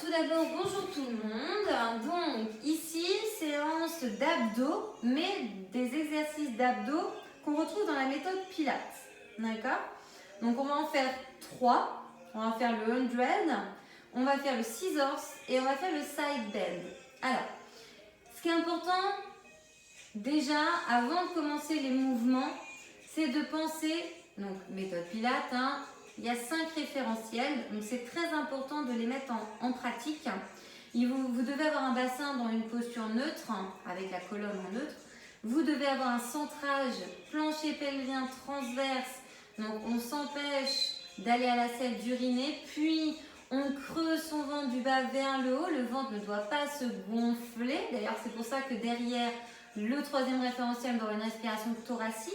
tout d'abord, bonjour tout le monde. Donc, ici, séance d'abdos, mais des exercices d'abdos qu'on retrouve dans la méthode Pilates. D'accord? Donc, on va en faire 3. On va faire le 100, on va faire le scissors et on va faire le side bend. Alors, ce qui est important, déjà, avant de commencer les mouvements, c'est de penser, donc méthode Pilates, il y a 5 référentiels, donc c'est très important de les mettre en pratique. Vous devez avoir un bassin dans une posture neutre, avec la colonne en neutre. Vous devez avoir un centrage plancher pelvien transverse, donc on s'empêche d'aller à la selle d'uriner, puis on creuse son ventre du bas vers le haut. Le ventre ne doit pas se gonfler, d'ailleurs c'est pour ça que derrière le 3e référentiel dans une respiration thoracique,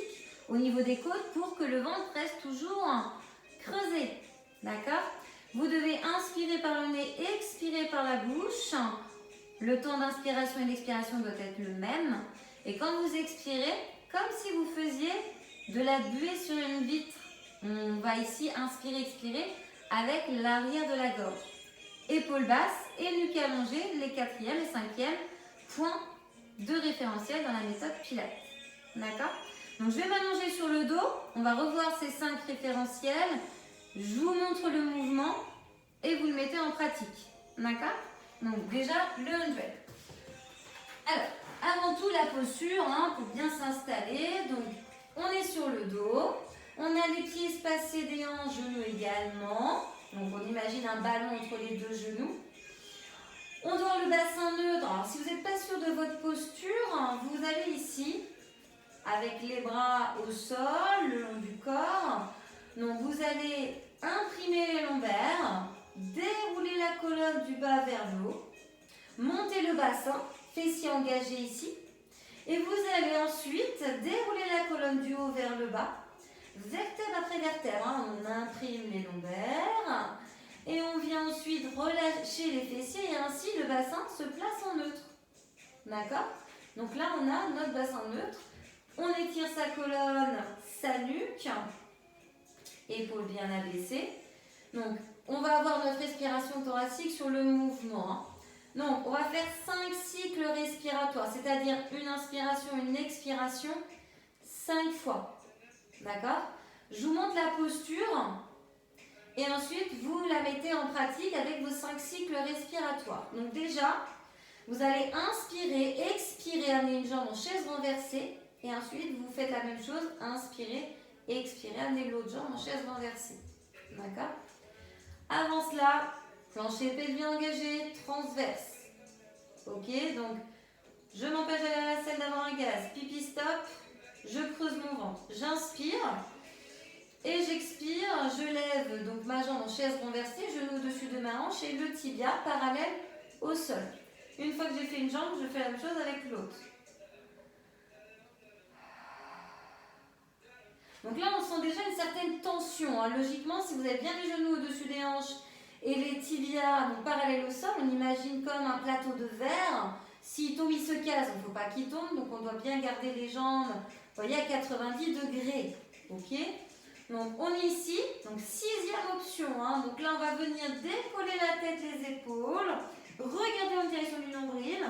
au niveau des côtes, pour que le ventre reste toujours creusé. D'accord? Vous devez inspirer par le nez, expirer par la bouche. Le temps d'inspiration et d'expiration doit être le même. Et quand vous expirez, comme si vous faisiez de la buée sur une vitre. On va ici inspirer, expirer avec l'arrière de la gorge. Épaules basses et nuque allongée, les 4e et 5e points de référentiel dans la méthode Pilates. D'accord? Donc je vais m'allonger sur le dos, on va revoir ces 5 référentiels, je vous montre le mouvement et vous le mettez en pratique. D'accord? Donc déjà le 100. Alors, avant tout la posture, pour bien s'installer. Donc on est sur le dos, on a les pieds espacés des hanches, genoux également. Donc on imagine un ballon entre les deux genoux. On doit avoir le bassin neutre. Alors si vous n'êtes pas sûr de votre posture, vous allez ici, avec les bras au sol, le long du corps. Donc vous allez imprimer les lombaires, dérouler la colonne du bas vers le haut, monter le bassin, fessiers engagés ici. Et vous allez ensuite dérouler la colonne du haut vers le bas, vertèbre après vertèbre. On imprime les lombaires et on vient ensuite relâcher les fessiers et ainsi le bassin se place en neutre. D'accord? Donc là on a notre bassin neutre. On étire sa colonne, sa nuque, épaules bien abaissées. Donc, on va avoir notre respiration thoracique sur le mouvement. Donc, on va faire 5 cycles respiratoires, c'est-à-dire une inspiration, une expiration, 5 fois. D'accord? Je vous montre la posture et ensuite, vous la mettez en pratique avec vos 5 cycles respiratoires. Donc déjà, vous allez inspirer, expirer, amener une jambe en chaise renversée. Et ensuite, vous faites la même chose, inspirez, expirez, amenez l'autre jambe en chaise renversée. D'accord? Avant cela, plancher pelvien engagé, transverse. Ok, donc je m'empêche d'aller à la selle d'avoir un gaz. Pipi stop, je creuse mon ventre. J'inspire et j'expire. Je lève donc ma jambe en chaise renversée, genou au-dessus de ma hanche et le tibia parallèle au sol. Une fois que j'ai fait une jambe, je fais la même chose avec l'autre. Donc là, on sent déjà une certaine tension. Logiquement, si vous avez bien les genoux au-dessus des hanches et les tibias donc parallèles au sol, on imagine comme un plateau de verre. S'il tombe, il se casse. Il ne faut pas qu'il tombe, donc on doit bien garder les jambes, vous voyez, à 90 degrés. Ok? Donc on est ici. Donc 6e option. Donc là, on va venir décoller la tête, les épaules. Regardez en direction du nombril.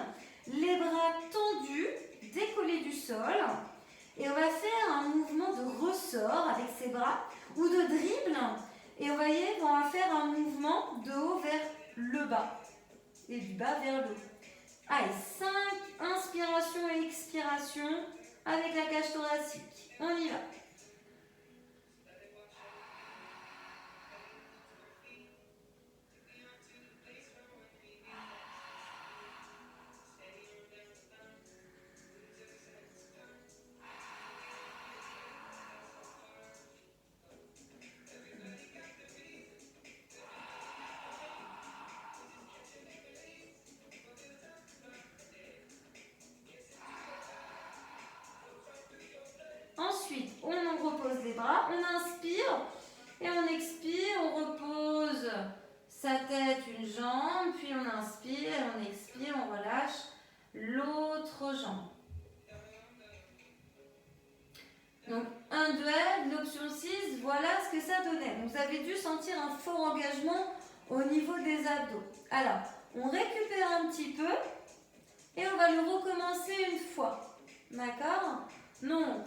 Les bras tendus, décollés du sol. Et on va faire un mouvement de ressort avec ses bras ou de dribble. Et vous voyez, on va faire un mouvement de haut vers le bas et du bas vers le haut. Allez, 5 inspirations et expirations avec la cage thoracique. On y va. Ensuite, on repose les bras, on inspire et on expire, on repose sa tête, une jambe, puis on inspire, on expire, on relâche l'autre jambe. Donc, un duel, l'option 6, voilà ce que ça donnait. Donc, vous avez dû sentir un fort engagement au niveau des abdos. Alors, on récupère un petit peu et on va le recommencer une fois. D'accord? Donc,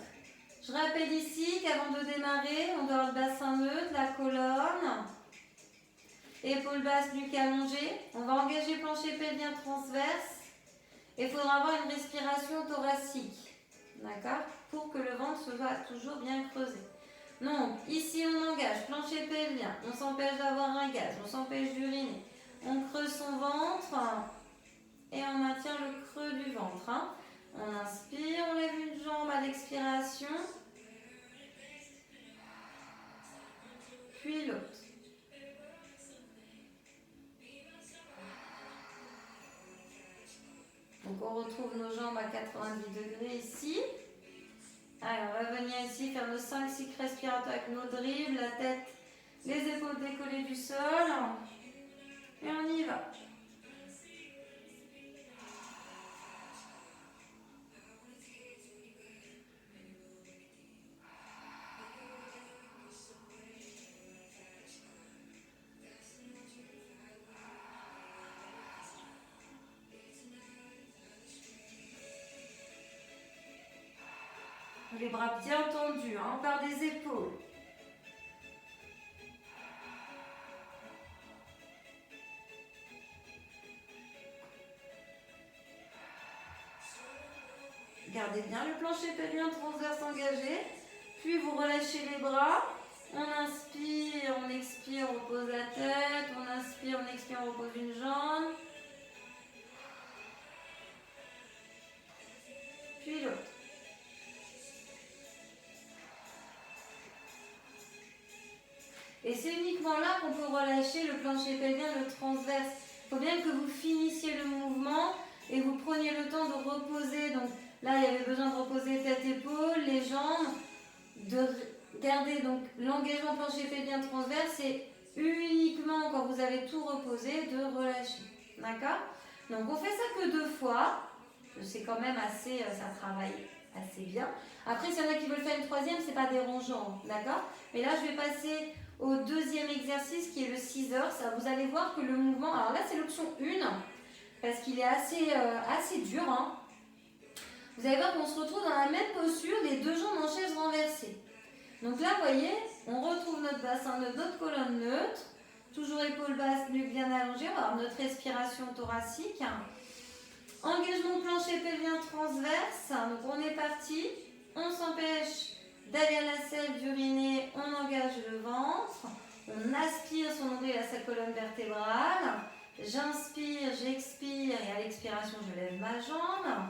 je rappelle ici qu'avant de démarrer, on doit avoir le bassin neutre, la colonne, épaules basses, nuque allongée. On va engager le plancher pelvien transverse et il faudra avoir une respiration thoracique. D'accord? Pour que le ventre soit toujours bien creusé. Donc, ici on engage, plancher pelvien, on s'empêche d'avoir un gaz, on s'empêche d'uriner. On creuse son ventre et on maintient le creux du ventre. Hein. On inspire, on lève une jambe à l'expiration, puis l'autre. Donc on retrouve nos jambes à 90 degrés ici. Allez, on va venir ici faire nos 5 cycles respiratoires avec nos dribbles, la tête, les épaules décollées du sol. Et on y va. Les bras bien tendus, hein, on part des épaules. Gardez bien le plancher pelvien transverse engagé. Puis vous relâchez les bras. On inspire, on expire, on repose la tête. On inspire, on expire, on repose une jambe. Puis l'autre. Et c'est uniquement là qu'on peut relâcher le plancher pelvien, le transverse. Il faut bien que vous finissiez le mouvement et vous preniez le temps de reposer. Donc là, il y avait besoin de reposer tête, épaule, les jambes, de garder donc l'engagement plancher pelvien transverse et uniquement quand vous avez tout reposé, de relâcher. D'accord? Donc on fait ça que 2 fois. C'est quand même assez, ça travaille assez bien. Après, s'il y en a qui veulent faire une troisième, c'est pas dérangeant. D'accord? Mais là, je vais passer au deuxième exercice qui est le scissor. Ça, vous allez voir que le mouvement, alors là c'est l'option 1 parce qu'il est assez dur. Hein. Vous allez voir qu'on se retrouve dans la même posture, les 2 jambes en chaise renversée. Donc là, vous voyez, on retrouve notre bassin neutre, notre colonne neutre, toujours épaules basses, nuque bien allongée, on va avoir notre respiration thoracique. Engagement plancher pelvien transverse, donc on est parti, on s'empêche d'aller à la selle, d'uriner, on engage le ventre, on aspire son nombril à sa colonne vertébrale, j'inspire, j'expire et à l'expiration je lève ma jambe.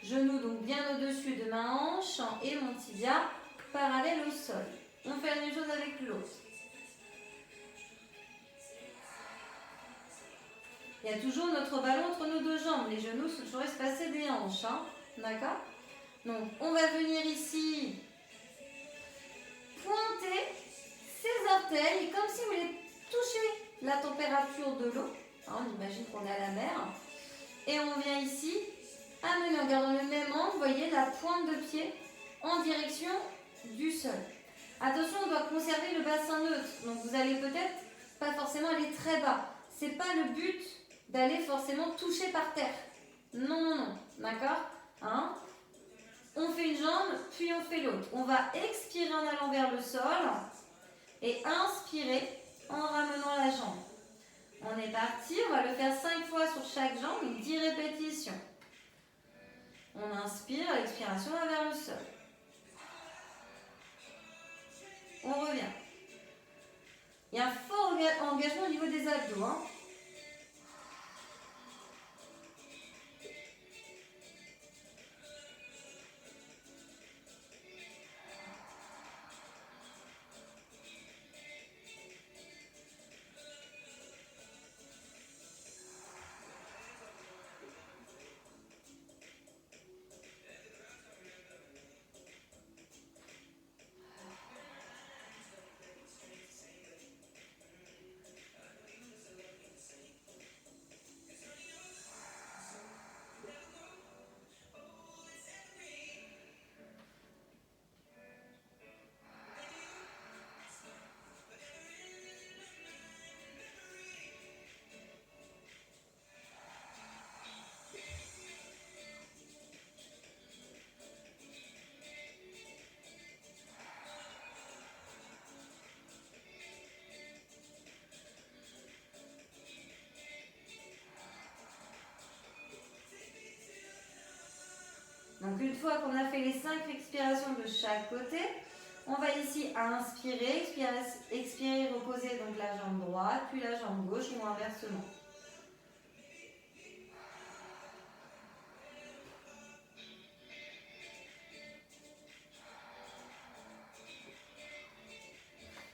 Genou donc bien au-dessus de ma hanche et mon tibia parallèle au sol. On fait la même chose avec l'autre. Il y a toujours notre ballon entre nos 2 jambes. Les genoux sont toujours espacés des hanches. Hein. D'accord? Donc, on va venir ici pointer ses orteils comme si vous voulez toucher la température de l'eau. Hein, on imagine qu'on est à la mer. Et on vient ici amener en gardant le même angle, vous voyez, la pointe de pied en direction du sol. Attention, on doit conserver le bassin neutre. Donc, vous allez peut-être pas forcément aller très bas. C'est pas le but d'aller forcément toucher par terre. Non, non, non. D'accord? Hein? On fait une jambe, puis on fait l'autre. On va expirer en allant vers le sol et inspirer en ramenant la jambe. On est parti, on va le faire 5 fois sur chaque jambe, donc 10 répétitions. On inspire, à l'expiration, on va vers le sol. On revient. Il y a un fort engagement au niveau des abdos. Hein. Donc une fois qu'on a fait les 5 expirations de chaque côté, on va ici inspirer, expirer, reposer donc la jambe droite, puis la jambe gauche ou inversement.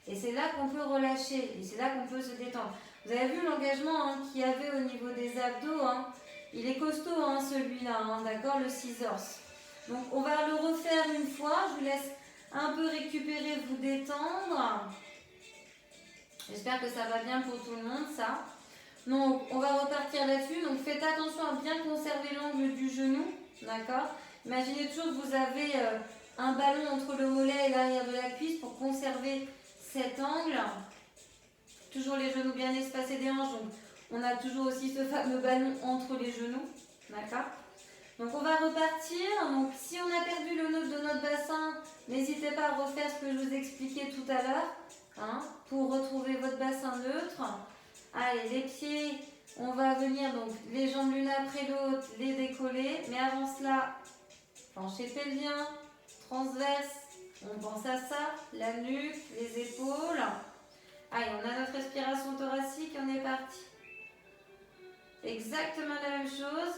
Et c'est là qu'on peut relâcher, et c'est là qu'on peut se détendre. Vous avez vu l'engagement qu'il y avait au niveau des abdos, hein. Il est costaud celui-là, d'accord, le scissors. Donc on va le refaire une fois, je vous laisse un peu récupérer, vous détendre. J'espère que ça va bien pour tout le monde, ça. Donc on va repartir là-dessus, donc faites attention à bien conserver l'angle du genou, d'accord. Imaginez toujours que vous avez un ballon entre le mollet et l'arrière de la cuisse pour conserver cet angle. Toujours les genoux bien espacés des hanches, donc on a toujours aussi ce fameux ballon entre les genoux, d'accord. Donc on va repartir, donc si on a perdu le nœud de notre bassin, n'hésitez pas à refaire ce que je vous expliquais tout à l'heure, pour retrouver votre bassin neutre. Allez, les pieds, on va venir, donc les jambes l'une après l'autre, les décoller, mais avant cela, plancher pelvien, transverse, on pense à ça, la nuque, les épaules. Allez, on a notre respiration thoracique, on est parti. Exactement la même chose.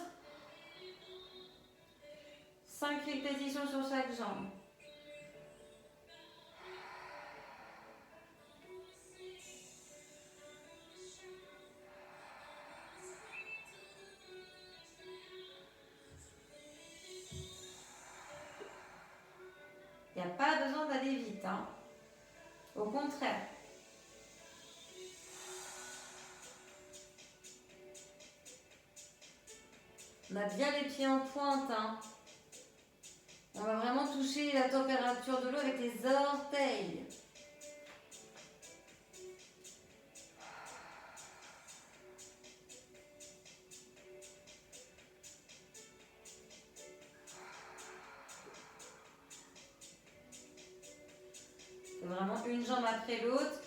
5 répétitions sur chaque jambe. Il n'y a pas besoin d'aller vite, Au contraire. On a bien les pieds en pointe, On va vraiment toucher la température de l'eau avec les orteils. C'est vraiment une jambe après l'autre.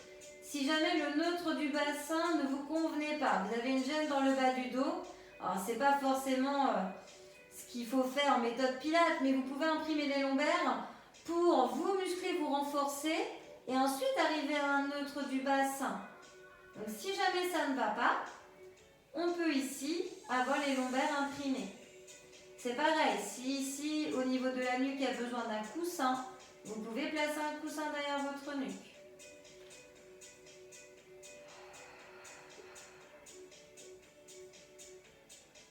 Si jamais le neutre du bassin ne vous convenait pas, vous avez une gêne dans le bas du dos, alors c'est pas forcément ce qu'il faut faire en méthode Pilates, mais vous pouvez imprimer les lombaires pour vous muscler, vous renforcer et ensuite arriver à un neutre du bassin. Donc si jamais ça ne va pas, on peut ici avoir les lombaires imprimés. C'est pareil, si ici au niveau de la nuque il y a besoin d'un coussin, vous pouvez placer un coussin derrière votre nuque.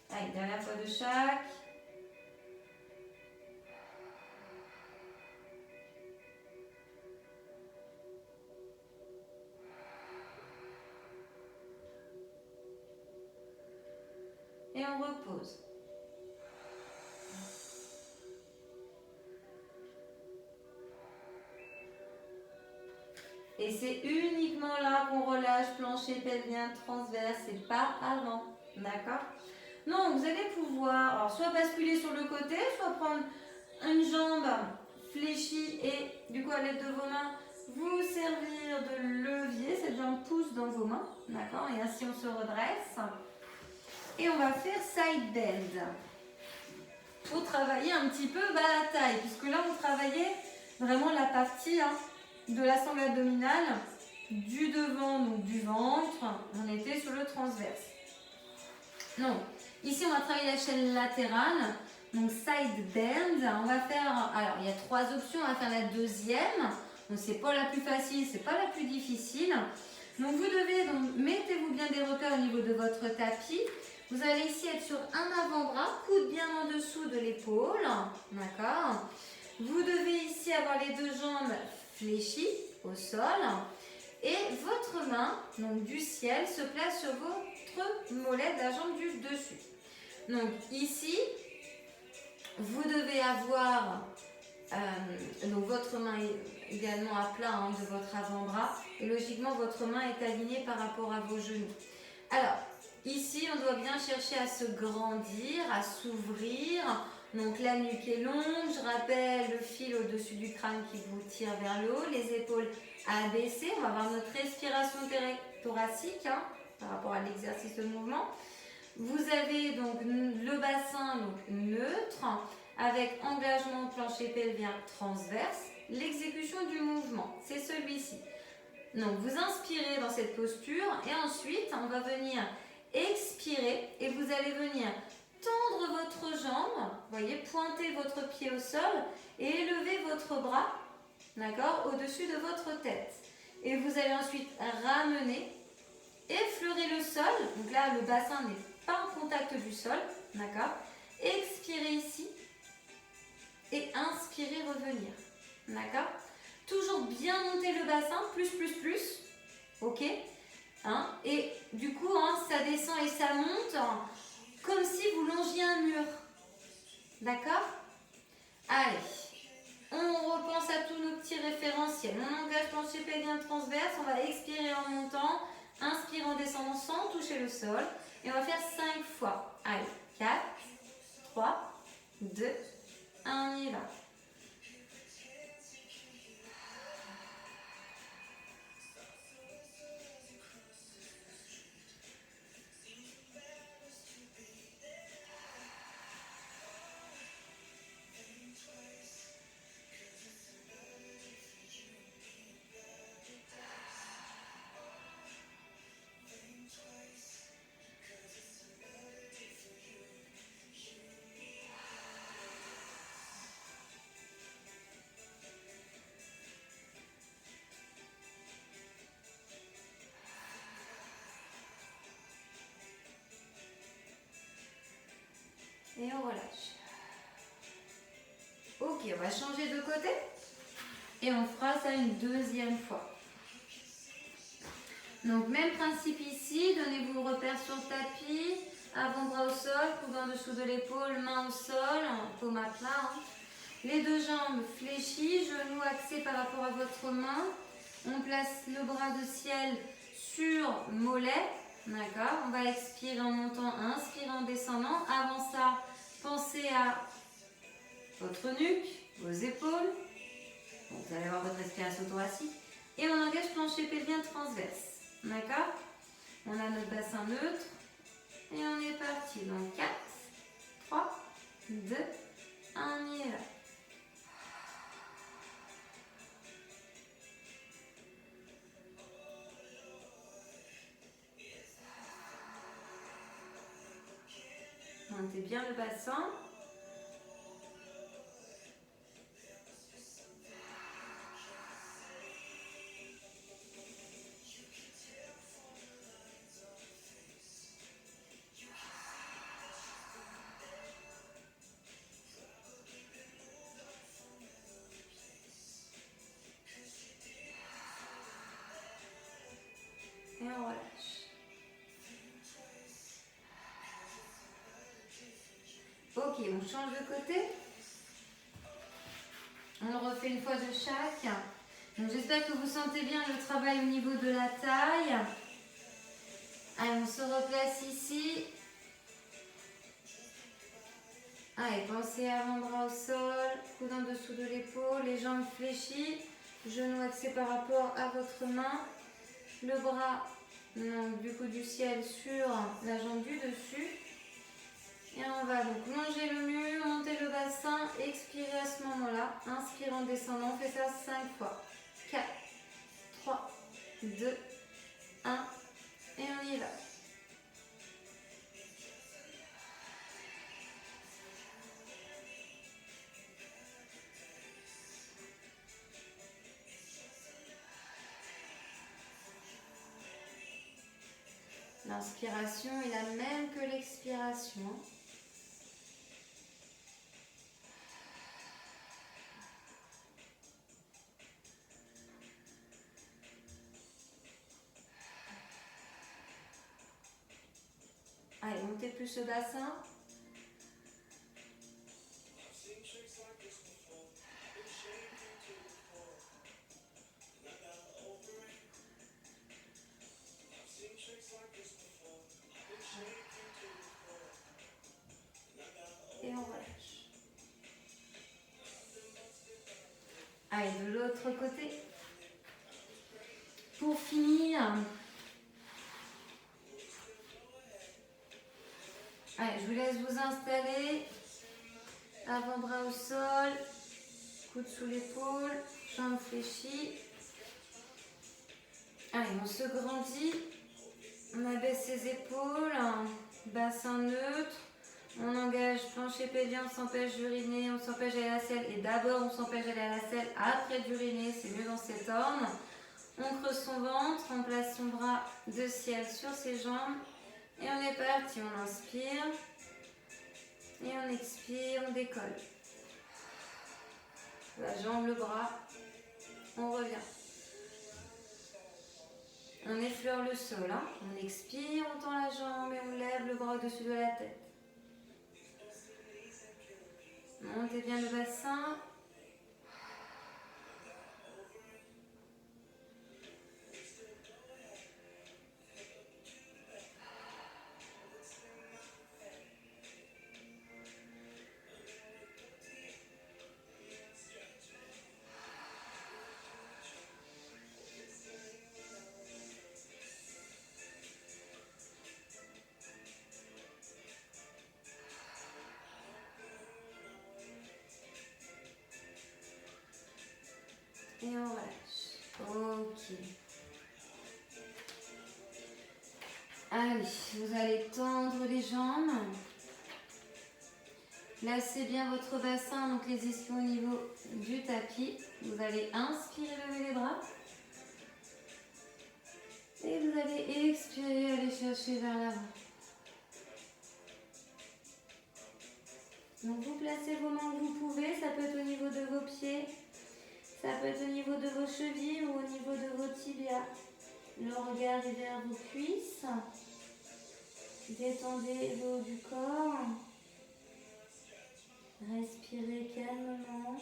Allez, dernière fois de chaque. Et on repose. Et c'est uniquement là qu'on relâche plancher pelvien transverse et pas avant. D'accord? Non, vous allez pouvoir alors, soit basculer sur le côté, soit prendre une jambe fléchie et du coup à l'aide de vos mains, vous servir de levier. Cette jambe pousse dans vos mains. D'accord? Et ainsi on se redresse. Et on va faire side bend. Pour travailler un petit peu la taille, puisque là on travaillait vraiment la partie de la sangle abdominale, du devant, donc du ventre, on était sur le transverse. Donc, ici on va travailler la chaîne latérale, donc side bend. On va faire, alors il y a 3 options, on va faire la deuxième, donc c'est pas la plus facile, c'est pas la plus difficile. Donc vous devez, mettez-vous bien des repères au niveau de votre tapis. Vous allez ici être sur un avant-bras, coude bien en dessous de l'épaule, d'accord. Vous devez ici avoir les 2 jambes fléchies au sol et votre main, donc du ciel, se place sur votre mollet de la jambe du dessus. Donc ici, vous devez avoir donc votre main est également à plat de votre avant-bras et logiquement votre main est alignée par rapport à vos genoux. Alors, ici, on doit bien chercher à se grandir, à s'ouvrir. Donc la nuque est longue, je rappelle le fil au-dessus du crâne qui vous tire vers le haut, les épaules abaissées. On va avoir notre respiration thoracique par rapport à l'exercice de mouvement. Vous avez donc le bassin donc neutre avec engagement plancher pelvien transverse, l'exécution du mouvement, c'est celui-ci. Donc vous inspirez dans cette posture et ensuite on va venir expirer et vous allez venir tendre votre jambe, voyez, pointer votre pied au sol et élever votre bras, d'accord, au-dessus de votre tête. Et vous allez ensuite ramener, effleurer le sol, donc là le bassin n'est pas en contact du sol, d'accord. Expirez ici et inspirez, revenir, d'accord. Toujours bien monter le bassin, plus, ok, hein, et du coup, hein, ça descend et ça monte, hein, comme si vous longiez un mur, d'accord. Allez, on repense à tous nos petits référentiels. On engage plancher pelvien transverse, on va expirer en montant, inspire en descendant sans toucher le sol, et on va faire 5 fois. Allez, 4, 3, 2, 1, on y va. Et on relâche. Ok, on va changer de côté. Et on fera ça une deuxième fois. Donc même principe ici, donnez-vous le repère sur le tapis, avant-bras au sol, coude en dessous de l'épaule, main au sol, paume à plat. Hein. Les deux jambes fléchies, genoux axés par rapport à votre main. On place le bras de ciel sur mollet. D'accord. On va expirer en montant, inspirer en descendant. Avant ça, pensez à votre nuque, vos épaules. Bon, vous allez avoir votre respiration thoracique. Et on engage plancher pelvien transverse. D'accord. On a notre bassin neutre. Et on est parti. Donc 4, 3, 2, 1, on y est là. Montez bien le bassin. Et on relâche. Ok, on change de côté. On le refait une fois de chaque. Donc j'espère que vous sentez bien le travail au niveau de la taille. Allez, on se replace ici. Allez, pensez avant-bras au sol, coude en dessous de l'épaule, les jambes fléchies, genoux axés par rapport à votre main. Le bras donc, du coup du ciel sur la jambe du dessus. Et on va donc longer le mur, monter le bassin, expirer à ce moment-là. Inspire en descendant, on fait ça 5 fois. 4, 3, 2, 1 et on y va. L'inspiration est la même que l'expiration. Allez, montez plus le bassin. Et on relâche. Allez, de l'autre côté. Pour finir, allez, je vous laisse vous installer. Avant-bras au sol, coude sous l'épaule, jambes fléchies. Allez, on se grandit. On abaisse ses épaules, bassin neutre. On engage plancher pédial, on s'empêche d'uriner, on s'empêche d'aller à la selle. Et d'abord, on s'empêche d'aller à la selle après d'uriner, c'est mieux dans cet ordre. On creuse son ventre, on place son bras de ciel sur ses jambes. Et on est parti, on inspire. Et on expire, on décolle. La jambe, le bras, on revient. On effleure le sol, hein. On expire, on tend la jambe et on lève le bras au-dessus de la tête. Montez bien le bassin. Et on relâche. Ok. Allez, vous allez tendre les jambes. Placez bien votre bassin, donc les ischions au niveau du tapis. Vous allez inspirer, lever les bras. Et vous allez expirer, aller chercher vers l'avant. Donc vous placez vos mains où vous pouvez, ça peut être au niveau de vos pieds. Ça peut être au niveau de vos chevilles ou au niveau de vos tibias. Le regard est vers vos cuisses. Détendez le haut du corps. Respirez calmement.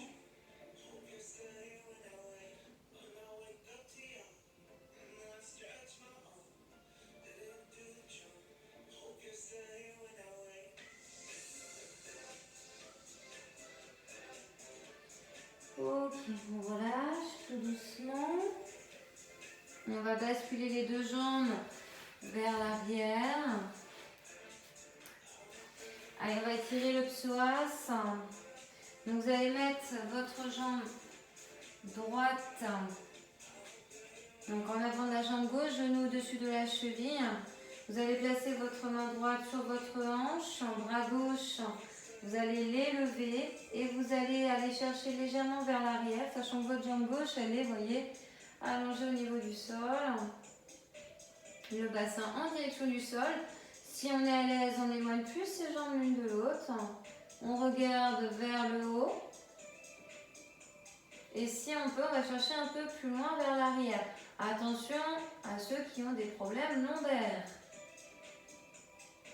Ok, on relâche tout doucement. On va basculer les deux jambes vers l'arrière. Allez, on va étirer le psoas. Donc vous allez mettre votre jambe droite donc en avant de la jambe gauche, genou au-dessus de la cheville. Vous allez placer votre main droite sur votre hanche, bras gauche. Vous allez l'élever et vous allez aller chercher légèrement vers l'arrière, sachant que votre jambe gauche, elle est, vous voyez, allongée au niveau du sol. Le bassin en direction du sol. Si on est à l'aise, on éloigne plus ses jambes l'une de l'autre. On regarde vers le haut. Et si on peut, on va chercher un peu plus loin vers l'arrière. Attention à ceux qui ont des problèmes lombaires.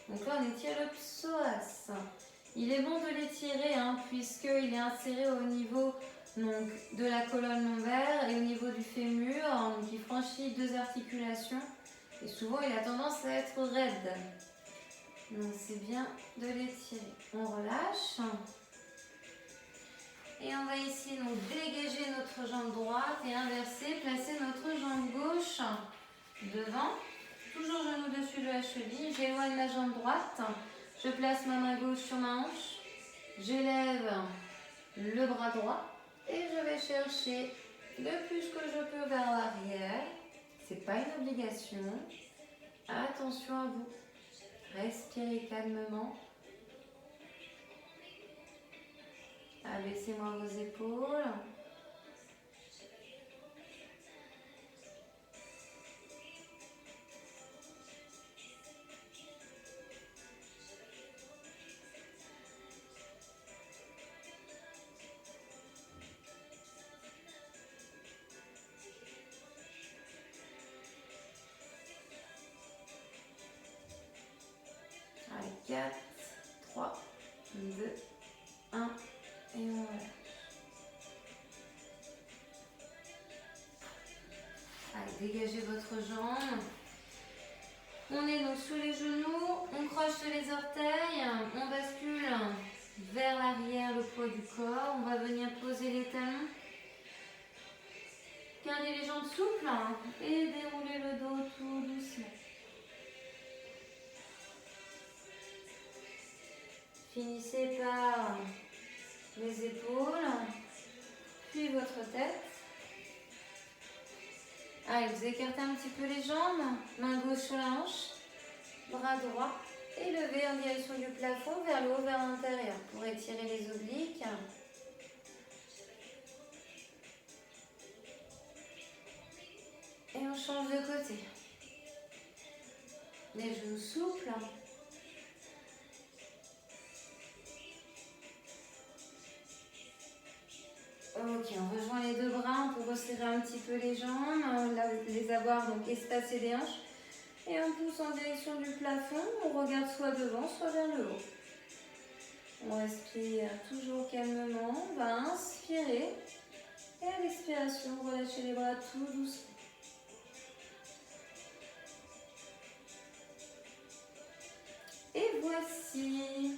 Donc là, on étire le psoas. Il est bon de l'étirer puisqu'il est inséré au niveau donc, de la colonne lombaire et au niveau du fémur. Donc il franchit deux articulations et souvent il a tendance à être raide. Donc c'est bien de l'étirer. On relâche. Et on va ici donc dégager notre jambe droite et inverser, placer notre jambe gauche devant. Toujours genou dessus de la cheville. J'éloigne la jambe droite. Je place ma main gauche sur ma hanche, j'élève le bras droit et je vais chercher le plus que je peux vers l'arrière. Ce n'est pas une obligation. Attention à vous. Respirez calmement. Abaissez-moi vos épaules. Allez, 4, 3, 2, 1 et on relâche. Allez, dégagez votre jambe. On est donc sous les genoux, on croche les orteils, on bascule vers l'arrière le poids du corps. On va venir poser les talons. Gardez les jambes souples et déroulez le dos tout doucement. Finissez par les épaules, puis votre tête. Allez, vous écartez un petit peu les jambes, main gauche sur la hanche, bras droit, et levez en direction du plafond, vers le haut, vers l'intérieur, pour étirer les obliques. Et on change de côté. Les genoux souples. Ok, on rejoint les deux bras, on peut resserrer un petit peu les jambes, les avoir donc espacées des hanches. Et on pousse en direction du plafond, on regarde soit devant, soit vers le haut. On respire toujours calmement, on va inspirer. Et à l'expiration, relâchez les bras tout doucement. Et voici.